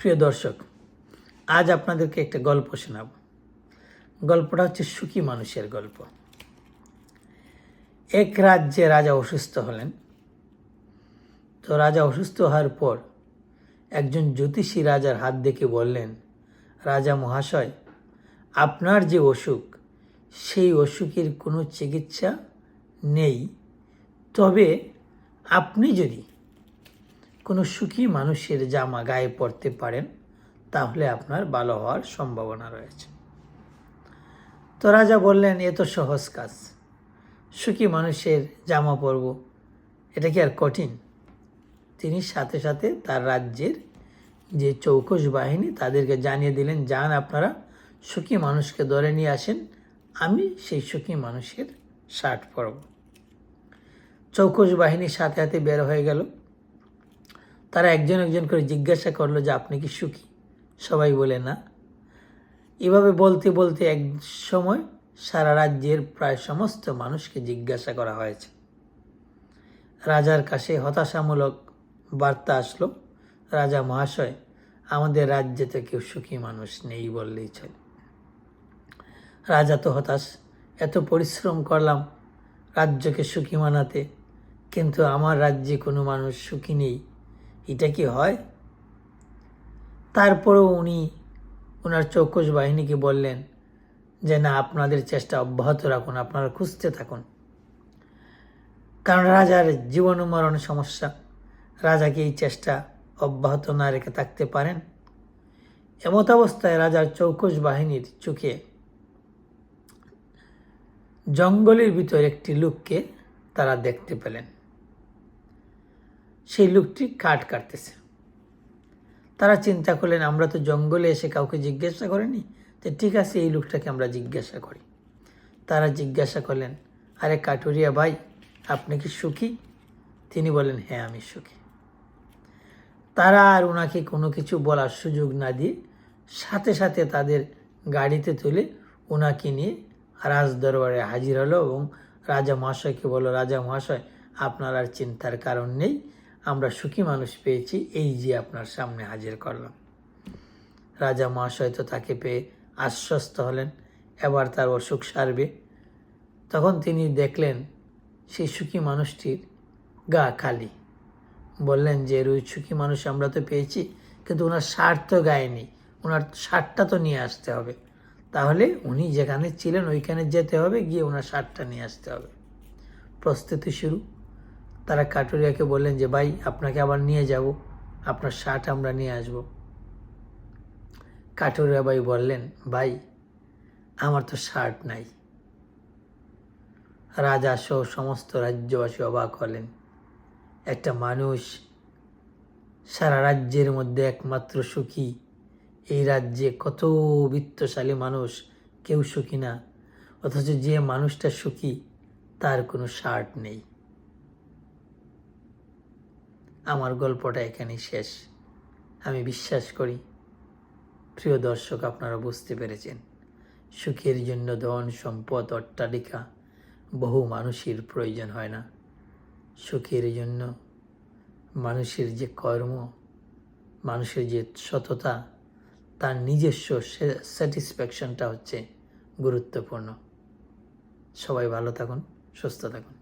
প্রিয় দর্শক, আজ আপনাদেরকে একটা গল্প শোনাব। গল্পটা হচ্ছে সুখী মানুষের গল্প। এক রাজ্যে রাজা অসুস্থ হলেন। তো রাজা অসুস্থ হওয়ার পর একজন জ্যোতিষী রাজার হাত দেখে বললেন, রাজা মহাশয়, আপনার যে অসুখ, সেই অসুখের কোনো চিকিৎসা নেই, তবে আপনি যদি কোনো সুখী মানুষের জামা গায়ে পরতে পারেন তাহলে আপনার ভালো হওয়ার সম্ভাবনা রয়েছে। তো রাজা বললেন, এ তো সহজ কাজ, সুখী মানুষের জামা পরব, এটা কি আর কঠিন? তিনি সাথে সাথে তার রাজ্যের যে চৌকস বাহিনী তাদেরকে জানিয়ে দিলেন, যান আপনারা সুখী মানুষকে ধরে নিয়ে আসেন, আমি সেই সুখী মানুষের শার্ট পরব। চৌকস বাহিনীর সাথে সাথে বের হয়ে গেল। তারা একজন একজন করে জিজ্ঞাসা করলো যে আপনি কি সুখী? সবাই বলে না। এভাবে বলতে বলতে এক সময় সারা রাজ্যের প্রায় সমস্ত মানুষকে জিজ্ঞাসা করা হয়েছে। রাজার কাছে হতাশামূলক বার্তা আসলো, রাজা মহাশয়, আমাদের রাজ্যে তো কেউ সুখী মানুষ নেই বললেই চলে। রাজা তো হতাশ, এত পরিশ্রম করলাম রাজ্যকে সুখী মানাতে, কিন্তু আমার রাজ্যে কোনো মানুষ সুখী নেই, এটা কি হয়? তারপরেও উনি ওনার চৌকস বাহিনীকে বললেন যে না, আপনাদের চেষ্টা অব্যাহত রাখুন, আপনারা খুঁজতে থাকুন। কারণ রাজার জীবন মরণ সমস্যা, রাজাকে এই চেষ্টা অব্যাহত না রেখে থাকতে পারেন? এমত অবস্থায় রাজার চৌকস বাহিনীর চোখে জঙ্গলের ভিতর একটি লোককে তারা দেখতে পেলেন। সেই লোকটি কাঠ কাটতেছে। তারা চিন্তা করলেন, আমরা তো জঙ্গলে এসে কাউকে জিজ্ঞাসা করিনি, তো ঠিক আছে, এই লোকটাকে আমরা জিজ্ঞাসা করি। তারা জিজ্ঞাসা করলেন, আরে কাঠুরিয়া ভাই, আপনি কি সুখী? তিনি বলেন, হ্যাঁ আমি সুখী। তারা আর ওনাকে কোনো কিছু বলার সুযোগ না দিয়ে সাথে সাথে তাদের গাড়িতে তুলে ওনাকে নিয়ে রাজদরবারে হাজির হলো এবং রাজা মহাশয়কে বলল, রাজা মহাশয়, আপনার আর চিন্তার কারণ নেই, আমরা সুখী মানুষ পেয়েছি, এই যে আপনার সামনে হাজির করলাম। রাজা মহাশয় তো তাকে পেয়ে আশ্বস্ত হলেন, এবার তার অসুখ সারবে। তখন তিনি দেখলেন সেই সুখী মানুষটির গা খালি। বললেন যে সুখী মানুষ আমরা তো পেয়েছি, কিন্তু ওনার শার্ট তো গায়ে নেই, ওনার শার্টটা তো নিয়ে আসতে হবে। তাহলে উনি যেখানে ছিলেন ওইখানে যেতে হবে, গিয়ে ওনার শার্টটা নিয়ে আসতে হবে। প্রস্তুতি শুরু। তারা কাঠুরিয়াকে বললেন যে ভাই, আপনাকে আবার নিয়ে যাব, আপনার শার্ট আমরা নিয়ে আসব। কাঠুরিয়া ভাই বললেন, ভাই আমার তো শার্ট নাই। রাজা সহ সমস্ত রাজ্যবাসী অবাক হলেন। একটা মানুষ সারা রাজ্যের মধ্যে একমাত্র সুখী, এই রাজ্যে কত বিত্তশালী মানুষ, কেউ সুখী না, অথচ যে মানুষটা সুখী তার কোনো শার্ট নেই। আমার গল্পটা এখানেই শেষ। আমি বিশ্বাস করি প্রিয় দর্শক, আপনারা বুঝতে পেরেছেন, সুখের জন্য ধন সম্পদ অট্টালিকা বহু মানুষের প্রয়োজন হয় না। সুখের জন্য মানুষের যে কর্ম, মানুষের যে সততা, তার নিজস্ব স্যাটিসফ্যাকশনটা হচ্ছে গুরুত্বপূর্ণ। সবাই ভালো থাকুন, সুস্থ থাকুন।